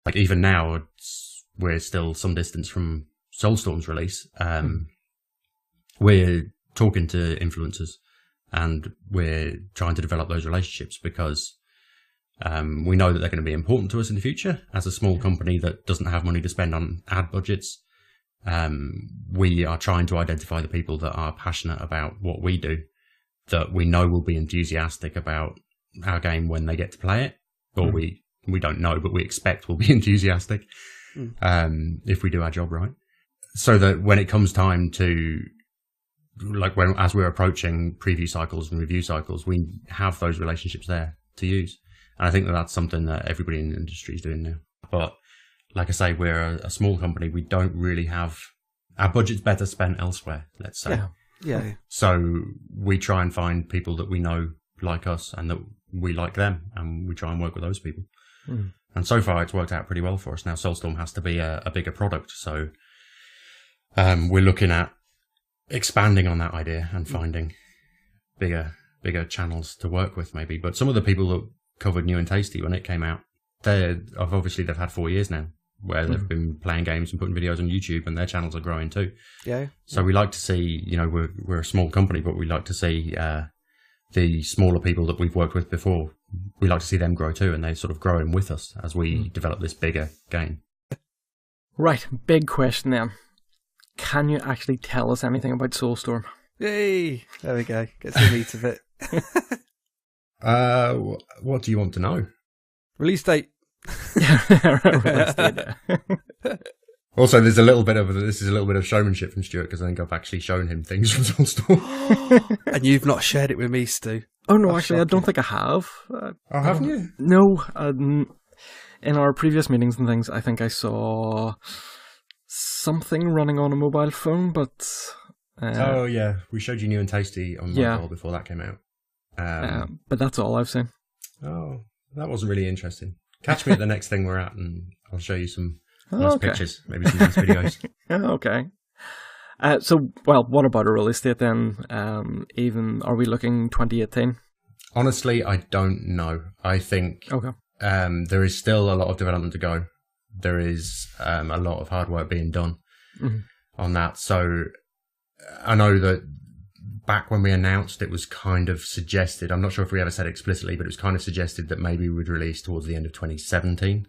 like even now, we're still some distance from Soulstorm's release. We're talking to influencers and we're trying to develop those relationships because we know that they're going to be important to us in the future. As a small company that doesn't have money to spend on ad budgets, we are trying to identify the people that are passionate about what we do, that we know will be enthusiastic about our game when they get to play it, or we don't know, but we expect will be enthusiastic if we do our job right. So that when it comes time to, like as we're approaching preview cycles and review cycles, we have those relationships there to use. And I think that that's something that everybody in the industry is doing now. But like I say, we're a small company. We don't really have, our budget's better spent elsewhere, let's say. Yeah. So we try and find people that we know like us and that we like them, and we try and work with those people. And so far it's worked out pretty well for us. Now Soulstorm has to be a bigger product, so we're looking at expanding on that idea and finding bigger channels to work with maybe. But some of the people that covered New and Tasty when it came out, they've had 4 years now where they've been playing games and putting videos on YouTube, and their channels are growing too. So we like to see, we're a small company, but we like to see the smaller people that we've worked with before, we like to see them grow too, and they're sort of growing with us as we develop this bigger game. Right, big question then. Can you actually tell us anything about Soulstorm? Yay! There we go. Get to the meat of it. What do you want to know? Release date. Release date, yeah. Also, this is a little bit of showmanship from Stuart, because I think I've actually shown him things from Soulstorm. And you've not shared it with me, Stu. Oh no, actually, I don't think I have. Haven't you? No. In our previous meetings and things, I think I saw something running on a mobile phone, but... oh yeah, we showed you New and Tasty on mobile before that came out. But that's all I've seen. Oh, that wasn't really interesting. Catch me at the next thing we're at, and I'll show you some nice pictures, maybe some nice videos. Okay. So, what about a release date then? Even, are we looking 2018? Honestly, I don't know. I think there is still a lot of development to go. There is a lot of hard work being done on that. So I know that back when we announced, it was kind of suggested, I'm not sure if we ever said explicitly, but it was kind of suggested that maybe we'd release towards the end of 2017.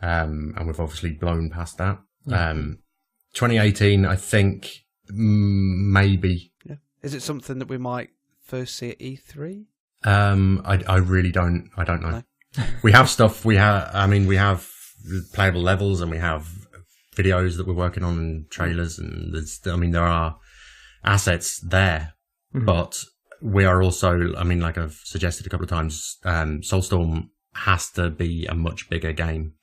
And we've obviously blown past that. 2018, I think, maybe. Yeah. Is it something that we might first see at E3? I really don't. I don't know. No. We have stuff. We have playable levels, and we have videos that we're working on, and trailers, and there are assets there. But we are also, like I've suggested a couple of times, Soulstorm has to be a much bigger game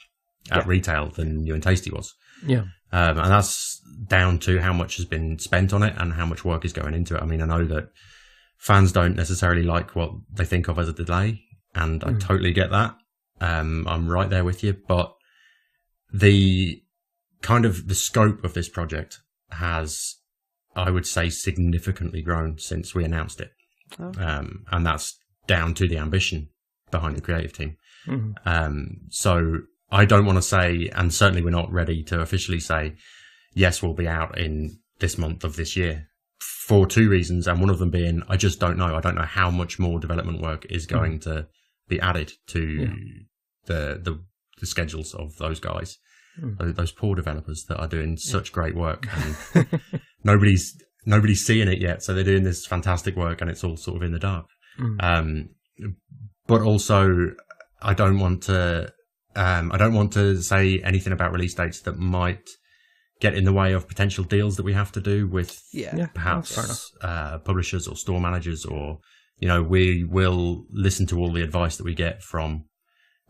at retail than New and Tasty was. Yeah. And that's down to how much has been spent on it and how much work is going into it. I know that fans don't necessarily like what they think of as a delay, and I totally get that. I'm right there with you, but the scope of this project has, I would say, significantly grown since we announced it. And that's down to the ambition behind the creative team. So I don't want to say, and certainly we're not ready to officially say, yes, we'll be out in this month of this year, for two reasons. And one of them being, I just don't know. I don't know how much more development work is going to be added to the schedules of those guys, those poor developers that are doing such great work. And nobody's seeing it yet. So they're doing this fantastic work, and it's all sort of in the dark. But also, I don't want to say anything about release dates that might get in the way of potential deals that we have to do with perhaps publishers or store managers, or we will listen to all the advice that we get from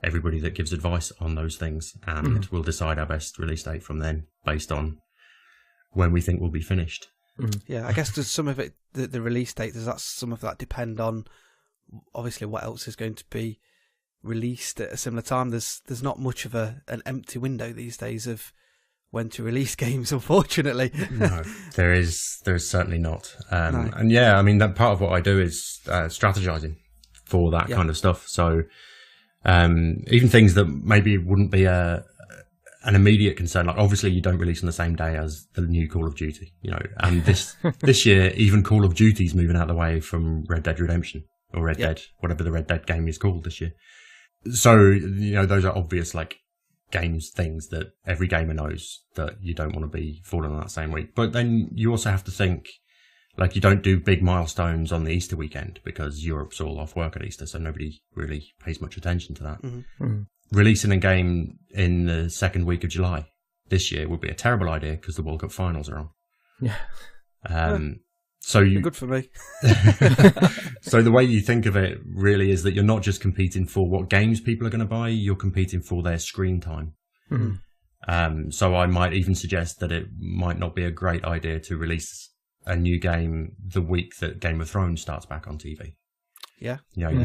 everybody that gives advice on those things, and we'll decide our best release date from then based on when we think we'll be finished. Yeah, I guess does some of it, the release date, does that some of that depend on obviously what else is going to be released at a similar time? There's not much of an empty window these days of when to release games, unfortunately. No, there is certainly not. No. And that part of what I do is strategizing for that kind of stuff. So Even things that maybe wouldn't be an immediate concern. Like obviously you don't release on the same day as the new Call of Duty, and this year, even Call of Duty's moving out of the way from Red Dead Redemption or Red Dead, whatever the Red Dead game is called this year. So, those are obvious like games things that every gamer knows that you don't want to be falling on that same week. But then you also have to think, like, you don't do big milestones on the Easter weekend because Europe's all off work at Easter, so nobody really pays much attention to that. Releasing a game in the second week of July this year would be a terrible idea because the World Cup finals are on. So good for me. So the way you think of it really is that you're not just competing for what games people are going to buy, you're competing for their screen time. So I might even suggest that it might not be a great idea to release a new game the week that Game of Thrones starts back on TV. You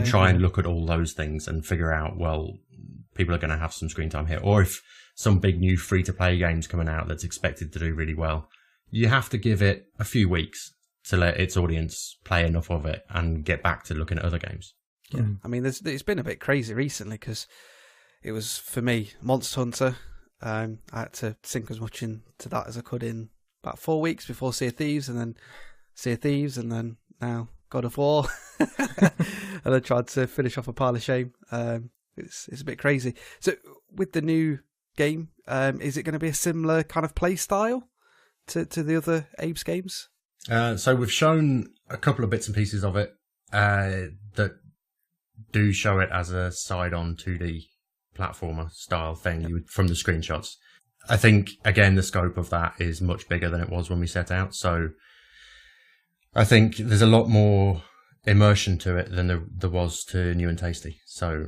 try and look at all those things and figure out, well, people are going to have some screen time here. Or if some big new free-to-play game's coming out that's expected to do really well, you have to give it a few weeks to let its audience play enough of it and get back to looking at other games. I mean, it's been a bit crazy recently because it was, for me, Monster Hunter. I had to sink as much into that as I could in about 4 weeks before Sea of Thieves, and then Sea of Thieves, and then now God of War. And I tried to finish off a pile of shame. It's a bit crazy. So with the new game, is it going to be a similar kind of play style to the other Abe's games? So we've shown a couple of bits and pieces of it that do show it as a side-on 2D platformer style thing from the screenshots. I think, again, the scope of that is much bigger than it was when we set out. So I think there's a lot more immersion to it than there was to New and Tasty. So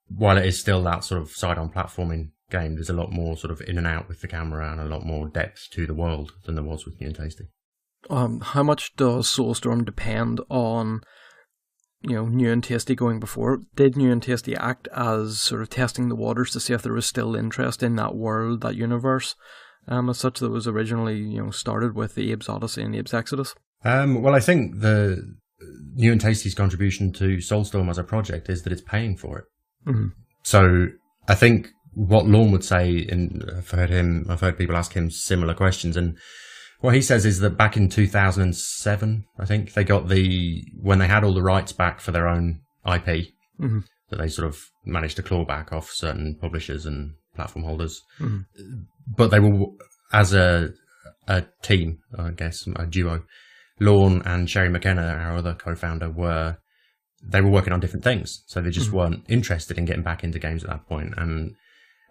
while it is still that sort of side-on platforming game, there's a lot more sort of in and out with the camera and a lot more depth to the world than there was with New and Tasty. How much does Soulstorm depend on, New and Tasty going before? Did New and Tasty act as sort of testing the waters to see if there was still interest in that world, that universe, as such that was originally, started with the Abe's Odyssey and Abe's Exodus? Well, I think the New and Tasty's contribution to Soulstorm as a project is that it's paying for it. So I think what Lorne would say, and I've heard people ask him similar questions, and what he says is that back in 2007, I think, they got when they had all the rights back for their own IP, that they sort of managed to claw back off certain publishers and platform holders. But they were, as a team, I guess, a duo, Lorne and Sherry McKenna, our other co-founder, were working on different things. So they just weren't interested in getting back into games at that point. And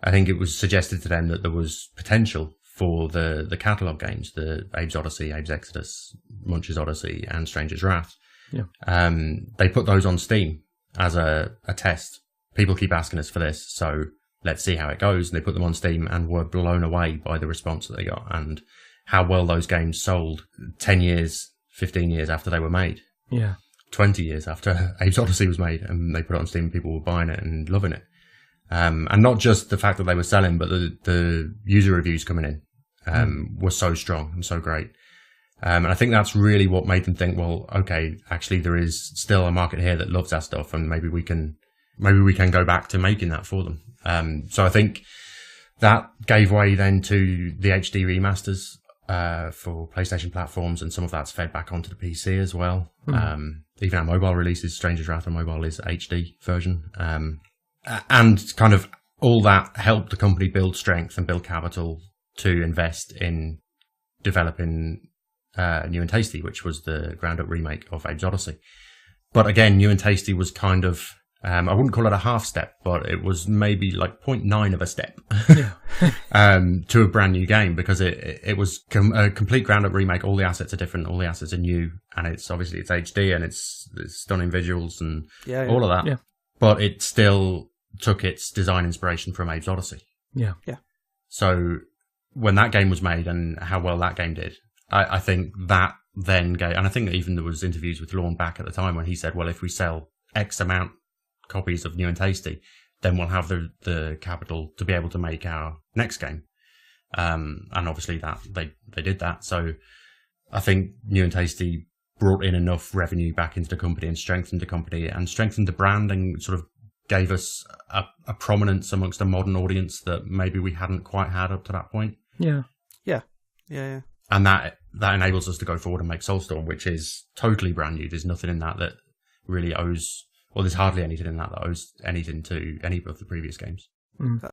I think it was suggested to them that there was potential for the catalogue games, the Abe's Odyssey, Abe's Exodus, Munch's Odyssey, and Stranger's Wrath. They put those on Steam as a test. People keep asking us for this, so let's see how it goes. And they put them on Steam and were blown away by the response that they got and how well those games sold 10 years, 15 years after they were made. 20 years after Abe's Odyssey was made, and they put it on Steam, people were buying it and loving it. And not just the fact that they were selling, but the user reviews coming in were so strong and so great. And I think that's really what made them think, well, okay, actually there is still a market here that loves our stuff, and maybe we can go back to making that for them. So I think that gave way then to the HD remasters for PlayStation platforms, and some of that's fed back onto the PC as well. Even our mobile releases, Stranger's Wrath on mobile is HD version. And kind of all that helped the company build strength and build capital to invest in developing New and Tasty, which was the ground-up remake of Abe's Odyssey. But again, New and Tasty was kind of, I wouldn't call it a half step, but it was maybe like 0.9 of a step to a brand new game, because it was a complete ground-up remake. All the assets are different, all the assets are new, and it's obviously it's HD and it's stunning visuals and all of that. But it still took its design inspiration from Abe's Odyssey. So when that game was made and how well that game did, I think that then gave, and I think that even there was interviews with Lorne back at the time when he said, well, if we sell X amount copies of New and Tasty, then we'll have the capital to be able to make our next game. And obviously that they did that. So I think New and Tasty brought in enough revenue back into the company and strengthened the company and strengthened the brand and sort of gave us a prominence amongst a modern audience that maybe we hadn't quite had up to that point. Yeah. And that enables us to go forward and make Soulstorm, which is totally brand new. There's nothing in that really owes, well, there's hardly anything in that owes anything to any of the previous games. Mm.